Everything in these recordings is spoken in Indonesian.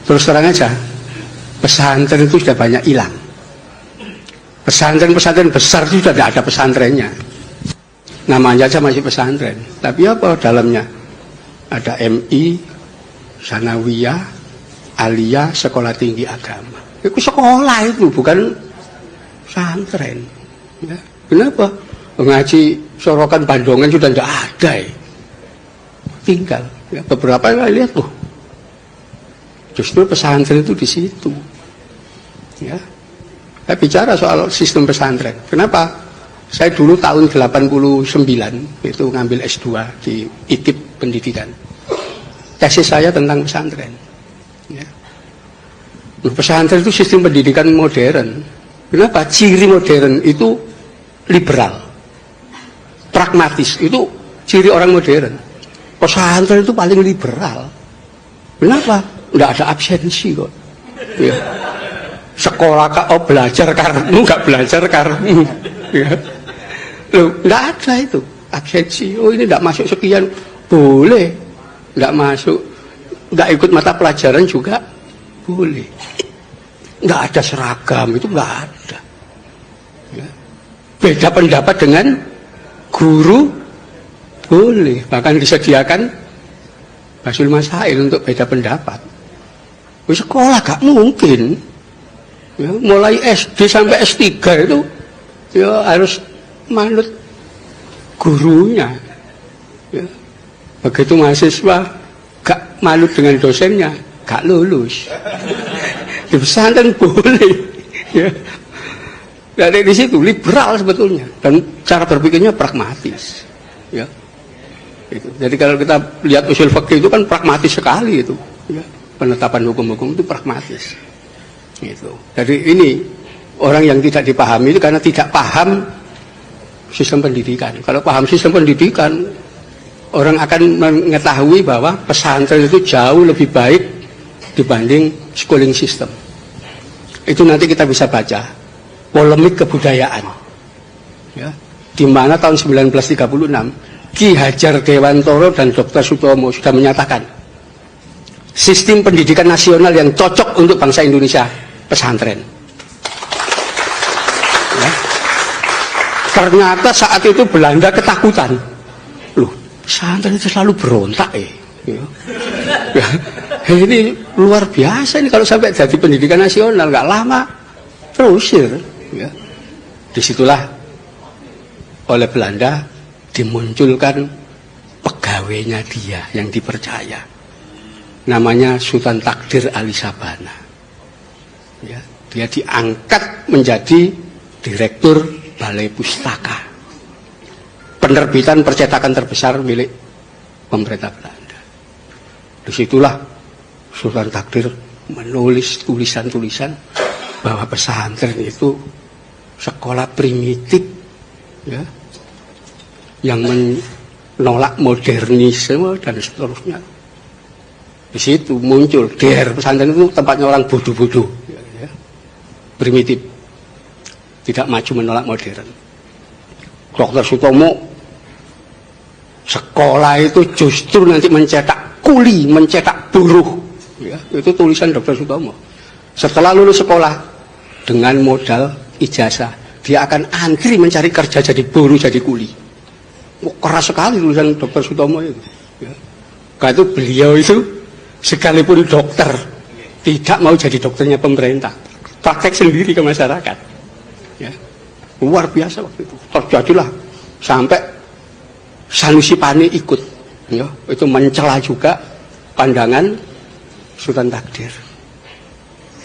Terus terang aja, pesantren itu sudah banyak hilang. Pesantren-pesantren besar itu sudah tidak ada pesantrennya. Namanya aja masih pesantren. Tapi apa dalamnya? Ada MI, Sanawiyah, Aliyah, sekolah tinggi agama. Itu sekolah itu, bukan pesantren. Ya. Kenapa? Ngaji Sorokan Bandongan sudah tidak ada. Tinggal. Ya, beberapa kali lihat loh. Justru pesantren itu di situ. Ya. Saya bicara soal sistem pesantren. Kenapa? Saya dulu tahun 89 itu ngambil S2 di ITIB Pendidikan. Tesis saya tentang pesantren. Ya. Pesantren itu sistem pendidikan modern. Kenapa? Ciri modern itu liberal, pragmatis. Itu ciri orang modern. Pesantren itu paling liberal. Kenapa? Tidak ada absensi kok. Ya. Sekolah belajar karenmu, nggak belajar karenmu. Ya. Loh, nggak ada itu absensi. Oh ini tidak masuk sekian, boleh. Nggak masuk, nggak ikut mata pelajaran juga boleh. Nggak ada seragam, itu nggak ada. Ya. Beda pendapat dengan guru boleh, bahkan disediakan Basul Masail untuk beda pendapat. Di sekolah gak mungkin. Ya, mulai SD sampai S3 itu ya harus manut gurunya. Ya. Begitu mahasiswa gak manut dengan dosennya, gak lulus. Di pesantren boleh. Ya. Dari di situ liberal sebetulnya dan cara berpikirnya pragmatis. Ya. Itu. Jadi kalau kita lihat usul fikih itu kan pragmatis sekali itu. Ya. Penetapan hukum-hukum itu pragmatis. Gitu. Jadi ini orang yang tidak dipahami itu karena tidak paham sistem pendidikan. Kalau paham sistem pendidikan, orang akan mengetahui bahwa pesantren itu jauh lebih baik dibanding schooling system. Itu nanti kita bisa baca polemik kebudayaan. Ya. Di mana tahun 1936 Ki Hajar Dewantoro dan Dr. Sutomo sudah menyatakan sistem pendidikan nasional yang cocok untuk bangsa Indonesia, pesantren. Ya. Ternyata saat itu Belanda ketakutan. Loh, pesantren itu selalu berontak ya. Ya. Ini luar biasa ini kalau sampai jadi pendidikan nasional, nggak lama terusir. Ya. Disitulah oleh Belanda dimunculkan pegawainya dia yang dipercaya. Namanya Sultan Takdir Ali Sabana. Ya, dia diangkat menjadi direktur Balai Pustaka, penerbitan percetakan terbesar milik pemerintah Belanda. Disitulah Sultan Takdir menulis tulisan-tulisan bahwa pesantren itu sekolah primitif, ya, yang menolak modernisme dan seterusnya. Di situ muncul pesantren itu tempatnya orang bodoh-bodoh, ya, primitif, tidak maju menolak modern. Dr. Sutomo sekolah itu justru nanti mencetak kuli, mencetak buruh, ya, itu tulisan Dr. Sutomo. Setelah lulus sekolah dengan modal ijazah, dia akan antri mencari kerja jadi buruh, jadi kuli. Keras sekali tulisan Dr. Sutomo itu. Ya. Karena itu beliau itu sekalipun dokter tidak mau jadi dokternya pemerintah, praktek sendiri ke masyarakat. Ya. Luar biasa waktu itu. Terjadilah sampai Sanusi Pane ikut. Ya. Itu mencela juga pandangan Sultan Takdir.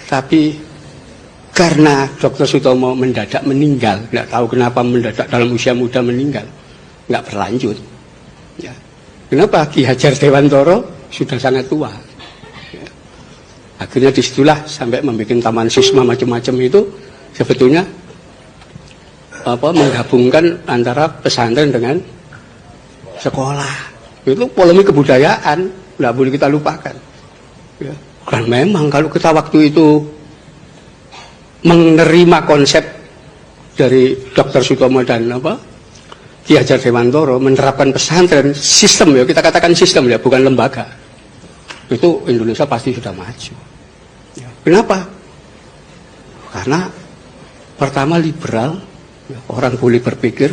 Tapi karena Dr. Sutomo mendadak meninggal, nggak tahu kenapa mendadak dalam usia muda meninggal, nggak berlanjut. Ya. Kenapa? Ki Hajar Dewantoro sudah sangat tua. Ya. Akhirnya disitulah sampai membuat taman sisma macam-macam itu sebetulnya menggabungkan antara pesantren dengan sekolah. Itu polemik kebudayaan, nggak boleh kita lupakan. Ya. Dan memang kalau kita waktu itu menerima konsep dari Dr. Sutomo dan Ki Hajar Dewantoro menerapkan pesantren sistem, ya kita katakan sistem ya, bukan lembaga. itu Indonesia pasti sudah maju. Ya. Kenapa? Karena pertama liberal, ya, orang boleh berpikir,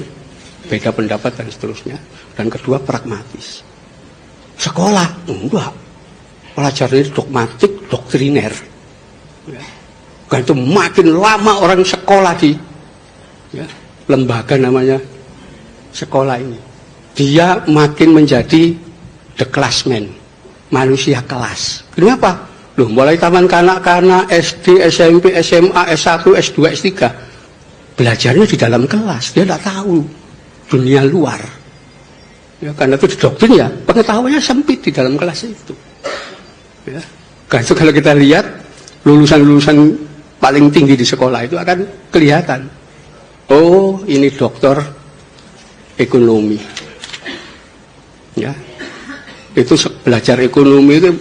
beda pendapat dan seterusnya. Dan kedua pragmatis. Sekolah, enggak. Pelajaran ini dogmatik, doktriner. Ya. Dan itu makin lama orang sekolah di ya, lembaga namanya sekolah ini, dia makin menjadi the classman, manusia kelas. Kenapa? Loh, mulai taman kanak-kanak, SD, SMP, SMA, S1, S2, S3, belajarnya di dalam kelas. Dia tidak tahu dunia luar. Ya, karena itu didoktrin ya, pengetahuannya sempit di dalam kelas itu. Ya. Karena itu kalau kita lihat lulusan-lulusan paling tinggi di sekolah itu akan kelihatan. Oh, ini doktor ekonomi. Ya. Itu belajar ekonomi itu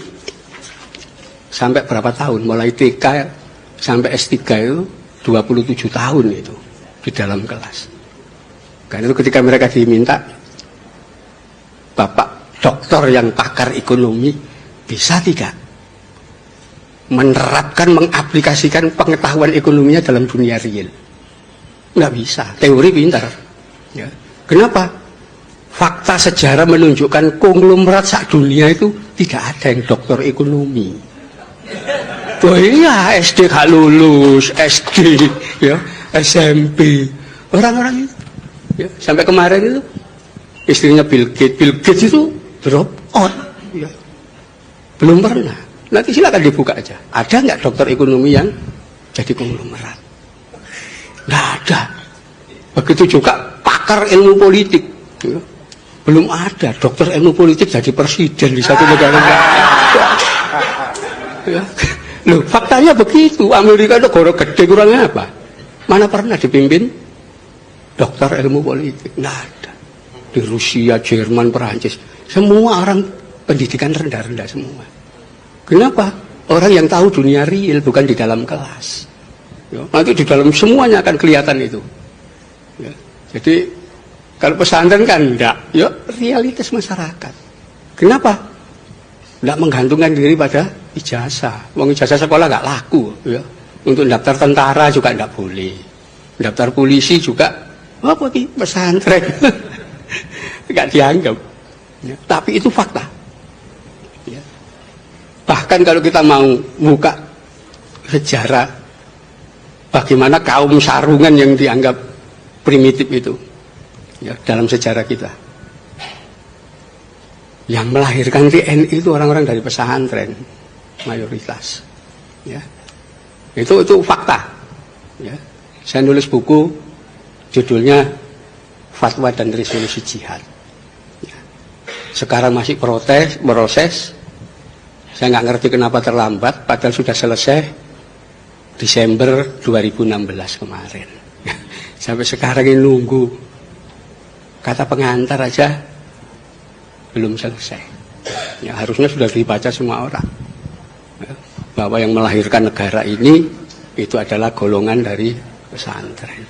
sampai berapa tahun? Mulai TK sampai S3 itu 27 tahun itu di dalam kelas. Karena itu ketika mereka diminta, Bapak dokter yang pakar ekonomi, bisa tidak menerapkan, mengaplikasikan pengetahuan ekonominya dalam dunia real? Nggak bisa, teori pintar. Ya. Kenapa? Fakta sejarah menunjukkan konglomerat sak dunia itu tidak ada yang dokter ekonomi. Oh iya, SD gak lulus, SD, ya, SMP, orang-orang itu, ya, sampai kemarin itu istrinya Bill Gates itu drop out, ya. Belum pernah. Nanti silakan dibuka aja. Ada nggak dokter ekonomi yang jadi konglomerat? Nggak ada. Begitu juga pakar ilmu politik, ya. Belum ada dokter ilmu politik jadi presiden di satu negara. Ya. Loh, faktanya begitu. Amerika itu negara gede, kurangnya apa? Mana pernah dipimpin dokter ilmu politik? Nggak ada. Di Rusia, Jerman, Perancis, semua orang pendidikan rendah-rendah semua. Kenapa? Orang yang tahu dunia real, bukan di dalam kelas. Ya, nanti di dalam semuanya akan kelihatan itu. Ya, jadi kalau pesantren kan enggak, ya realitas masyarakat. Kenapa? Enggak menggantungkan diri pada ijazah. Wong ijazah sekolah enggak laku, ya. Untuk daftar tentara juga enggak boleh. Daftar polisi juga apa ki pesantren. Enggak dianggap. Ya, tapi itu fakta. Ya. Bahkan kalau kita mau buka sejarah bagaimana kaum sarungan yang dianggap primitif itu, ya, dalam sejarah kita, yang melahirkan TNI itu orang-orang dari pesantren mayoritas, ya. Itu fakta, ya. Saya nulis buku judulnya Fatwa dan Resolusi Jihad, ya. Sekarang masih proses. Saya nggak ngerti kenapa terlambat, padahal sudah selesai Desember 2016 kemarin. Sampai sekarang ini nunggu. Kata pengantar aja belum selesai. Ya, harusnya sudah dibaca semua orang. Ya, bahwa yang melahirkan negara ini itu adalah golongan dari pesantren.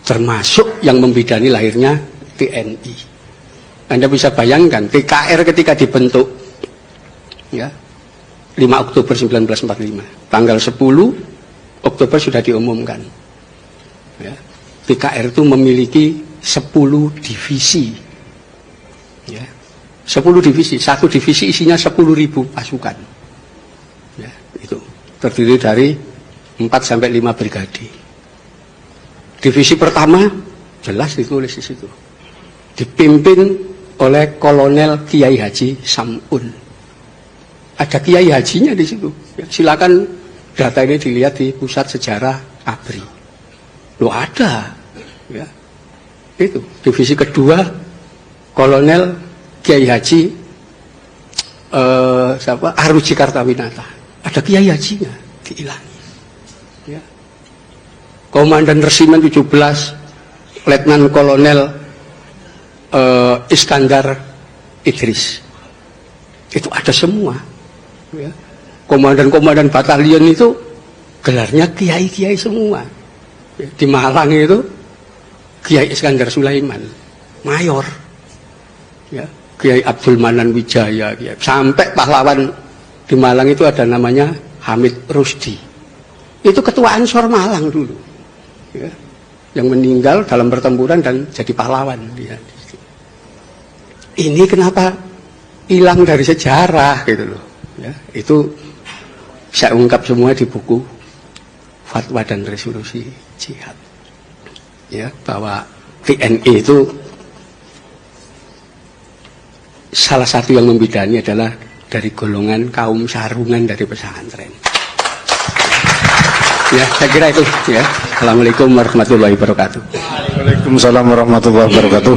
Termasuk yang membidani lahirnya TNI. Anda bisa bayangkan TKR ketika dibentuk, ya, 5 Oktober 1945. Tanggal 10 Oktober sudah diumumkan. Ya. TKR itu memiliki 10 divisi. Ya. 10 divisi. Satu divisi isinya 10.000 pasukan. Ya, itu. Terdiri dari 4 sampai 5 brigade. Divisi pertama jelas ditulis di situ. Dipimpin oleh Kolonel Kiai Haji Samun. Ada Kiai Hajinya di situ. Ya, silakan data ini dilihat di Pusat Sejarah ABRI. Loh ada. Ya. Itu. Divisi kedua Kolonel Kiai Haji Aruji Kartawinata. Ada Kiai Hajinya diilangi. Ya. Komandan Resimen 17 Letnan Kolonel Iskandar Idris. Itu ada semua. Ya. Komandan-komandan batalion itu gelarnya kiai-kiai semua. Ya. Di Malang itu Kiai Iskandar Sulaiman, mayor. Ya. Kiai Abdul Manan Wijaya, ya. Sampai pahlawan di Malang itu ada namanya Hamid Rusdi. Itu ketua Ansor Malang dulu. Ya. Yang meninggal dalam pertempuran dan jadi pahlawan dia. Ini kenapa hilang dari sejarah gitu loh. Ya, itu saya ungkap semua di buku Fatwa dan Resolusi Jihad. Ya, bahwa TNI itu salah satu yang membidani adalah dari golongan kaum sarungan dari pesantren. Ya, saya kira itu ya. Assalamualaikum warahmatullahi wabarakatuh. Waalaikumsalam warahmatullahi wabarakatuh.